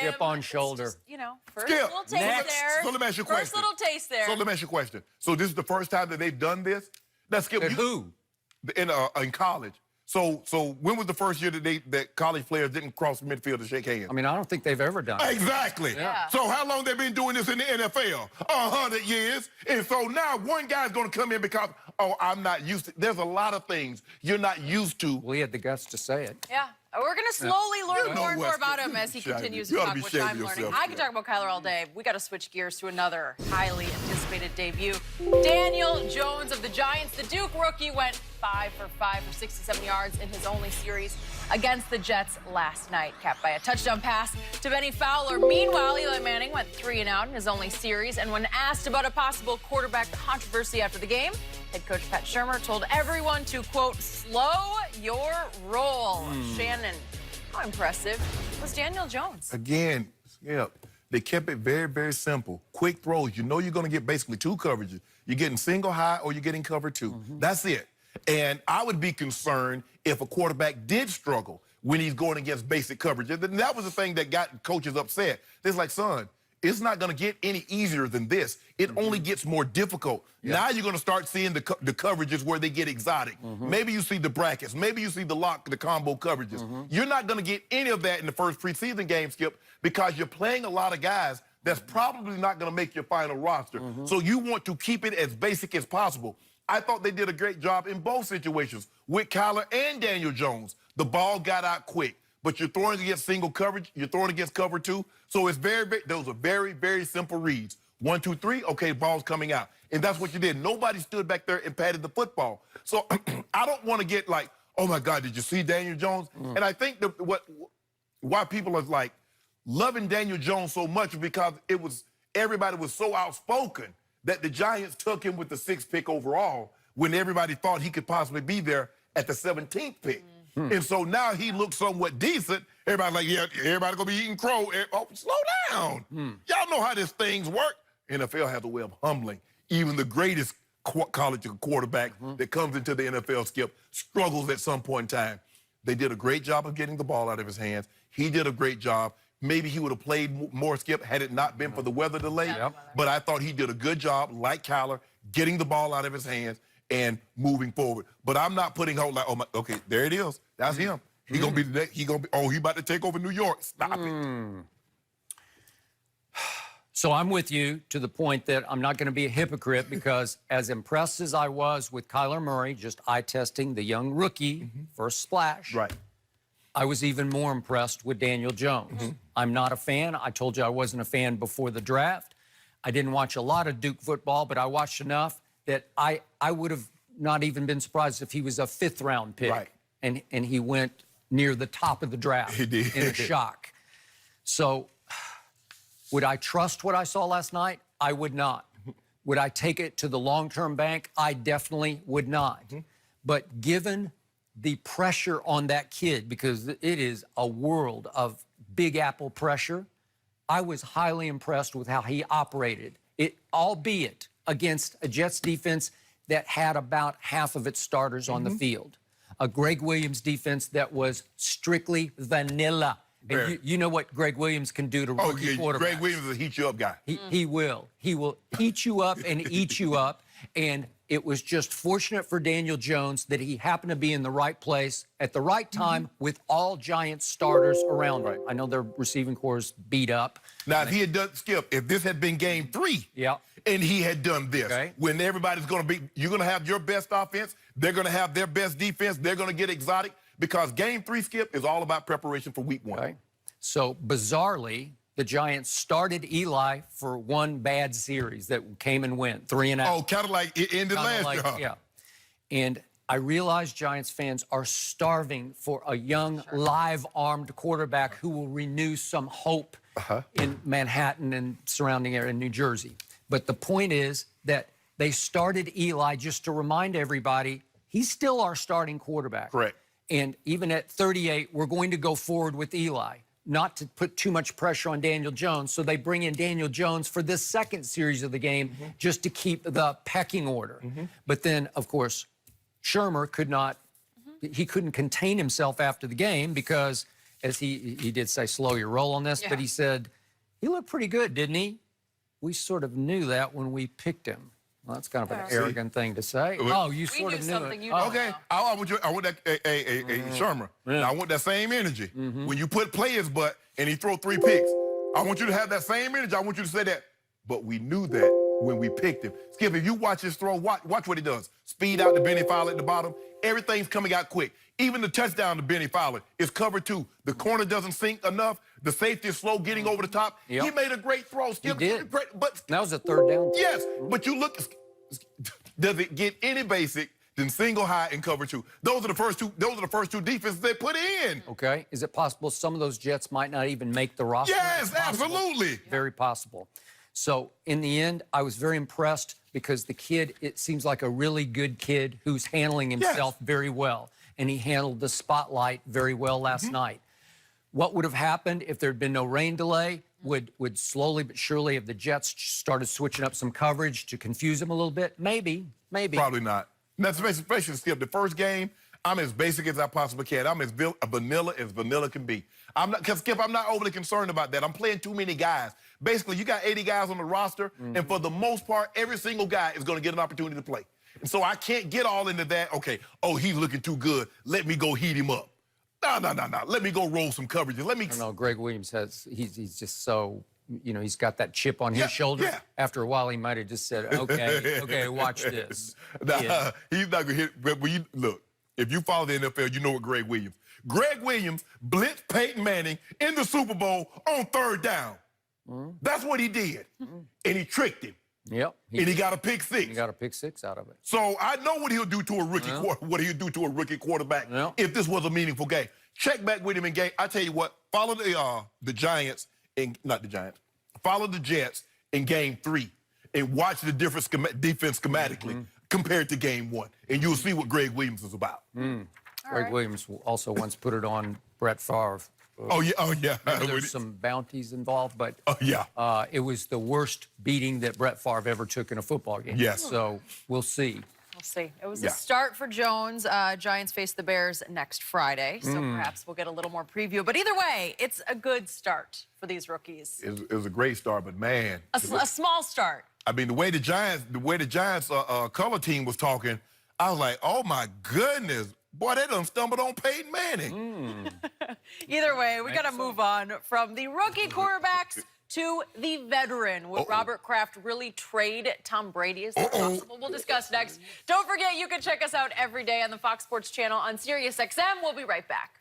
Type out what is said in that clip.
Skip on shoulder. Just, you know, first Skip. little taste there. So let me ask you a question. First little taste there. So let me ask you a question. So this is the first time that they've done this? Now, Skip, Who? In college. So when was the first year that college players didn't cross the midfield to shake hands? I mean, I don't think they've ever done it. Exactly. Yeah. So how long they been doing this in the NFL? 100 years. And so now one guy's going to come in because, oh, I'm not used to. There's a lot of things you're not used to. Well, he had the guts to say it. Yeah. We're going to slowly learn You know more and more Weston. about him as he Shannon, continues you to ought talk, to be which ashamed I'm of learning. yourself, I could yeah. talk about Kyler all day. We got to switch gears to another highly anticipated debut. Daniel Jones of the Giants, the Duke rookie, went 5 for 5 for 67 yards in his only series against the Jets last night, capped by a touchdown pass to Benny Fowler. Meanwhile, Eli Manning went 3 and out in his only series, and when asked about a possible quarterback controversy after the game, head coach Pat Shermer told everyone to, quote, slow your roll. Shannon, how impressive was Daniel Jones? Again, they kept it very, very simple. Quick throws. You know you're going to get basically 2 coverages. You're getting single high or you're getting cover 2. That's it. And I would be concerned if a quarterback did struggle when he's going against basic coverage. And that was the thing that got coaches upset. It's like, son, it's not going to get any easier than this. It only gets more difficult. Now you're going to start seeing the coverages where they get exotic. Maybe you see the brackets. Maybe you see the combo coverages. You're not going to get any of that in the first preseason game, Skip, because you're playing a lot of guys that's probably not going to make your final roster. So you want to keep it as basic as possible. I thought they did a great job in both situations with Kyler and Daniel Jones. The ball got out quick, but you're throwing against single coverage. You're throwing against cover 2. So it's those are very, very simple reads. 1, 2, 3, okay, ball's coming out. And that's what you did. Nobody stood back there and patted the football. So I don't want to get like, oh, my God, did you see Daniel Jones? And I think why people are like loving Daniel Jones so much because everybody was so outspoken that the Giants took him with the 6th pick overall when everybody thought he could possibly be there at the 17th pick. And so now he looks somewhat decent. Everybody's like, yeah, everybody gonna be eating crow. Oh, slow down. Y'all know how these things work. NFL has a way of humbling. Even the greatest college quarterback that comes into the NFL, Skip, struggles at some point in time. They did a great job of getting the ball out of his hands. He did a great job. Maybe he would have played more, Skip, had it not been for the weather delay. But I thought he did a good job, like Kyler, getting the ball out of his hands and moving forward. But I'm not putting hope like, oh my, okay, there it is. That's him. He gonna be the next. He about to take over New York. Stop it. So I'm with you to the point that I'm not going to be a hypocrite because as impressed as I was with Kyler Murray, just eye testing the young rookie, first splash. Right. I was even more impressed with Daniel Jones. I'm not a fan. I told you I wasn't a fan before the draft. I didn't watch a lot of Duke football, but I watched enough that I would have not even been surprised if he was a 5th-round pick. Right. And he went near the top of the draft He did. in a shock. So would I trust what I saw last night? I would not. Would I take it to the long-term bank? I definitely would not. But given the pressure on that kid, because it is a world of Big Apple pressure, I was highly impressed with how he operated. Albeit against a Jets defense that had about half of its starters on the field. A Greg Williams defense that was strictly vanilla. And you know what Greg Williams can do to rookie quarterbacks. Greg Williams is a heat you up guy. He will. He will heat you up and eat you up. And it was just fortunate for Daniel Jones that he happened to be in the right place at the right time with all Giants starters around him. I know their receiving corps is beat up. Now, if he had done, Skip, if this had been game 3, and he had done this, when everybody's going to be, you're going to have your best offense, they're going to have their best defense, they're going to get exotic, because game 3, Skip, is all about preparation for week 1. So, bizarrely, the Giants started Eli for one bad series that came and went, 3 and out. Oh, kind of like it ended last year. Yeah. And I realize Giants fans are starving for a young, live-armed quarterback who will renew some hope in Manhattan and surrounding area in New Jersey. But the point is that they started Eli just to remind everybody he's still our starting quarterback. Correct. And even at 38, we're going to go forward with Eli, not to put too much pressure on Daniel Jones. So they bring in Daniel Jones for this second series of the game just to keep the pecking order. But then, of course, Shermer could not, he couldn't contain himself after the game because as he did say, slow your roll on this, but he said, he looked pretty good, didn't he? We sort of knew that when we picked him. Well, that's kind of an arrogant thing to say. Oh, you sort of knew something it. you don't Okay, know. I want that, Shermer. Now, I want that same energy. When you put play his butt and he throw 3 picks, I want you to have that same energy. I want you to say that. But we knew that when we picked him. Skip, if you watch his throw, watch what he does. Speed out to Benny Fowler at the bottom. Everything's coming out quick. Even the touchdown to Benny Fowler is covered too. The corner doesn't sink enough. The safety is slow getting over the top. Yep. He made a great throw. Skip, He did. But That was a 3rd down. yes, but you look, does it get any basic than single high and cover 2? Those are the first two. Those are the first 2 defenses they put in. Okay. Is it possible some of those Jets might not even make the roster? Yes, absolutely. Very possible. So in the end, I was very impressed because the kid, it seems like a really good kid who's handling himself very well. And he handled the spotlight very well last night. What would have happened if there had been no rain delay? Would slowly but surely have the Jets started switching up some coverage to confuse him a little bit? Maybe. Probably not. That's especially Skip. The first game, I'm as basic as I possibly can. I'm as vanilla can be. Because Skip, I'm not overly concerned about that. I'm playing too many guys. Basically, you got 80 guys on the roster, and for the most part, every single guy is going to get an opportunity to play. And so I can't get all into that, okay, oh, he's looking too good. Let me go heat him up. No. Let me go roll some coverages. Let me... No, Greg Williams he's just so, he's got that chip on his shoulder. Yeah. After a while, he might have just said, okay, watch this. Nah, he's not going to hit... But when look, if you follow the NFL, you know what Greg Williams. Greg Williams blitzed Peyton Manning in the Super Bowl on 3rd down. That's what he did. And he tricked him. Yep. And he got a pick 6. He got a pick 6 out of it. So I know what he'll do to a rookie quarterback if this was a meaningful game. Check back with him in game. I tell you what, follow the Giants follow the Jets in game 3 and watch the difference defense schematically compared to game 1, and you'll see what Greg Williams is about. Greg Williams also once put it on Brett Favre. Oh yeah. There's some bounties involved, but it was the worst beating that Brett Favre ever took in a football game. Yes. So we'll see. We'll see. It was a start for Jones. Giants face the Bears next Friday, so perhaps we'll get a little more preview. But either way, it's a good start for these rookies. It was a great start, but man, A small start. I mean, the way the Giants color team was talking, I was like, oh my goodness, boy, they done stumbled on Peyton Manning. Either way, we got to move on from the rookie quarterbacks to the veteran. Would Robert Kraft really trade Tom Brady? Is that possible? We'll discuss next. Don't forget, you can check us out every day on the Fox Sports channel on SiriusXM. We'll be right back.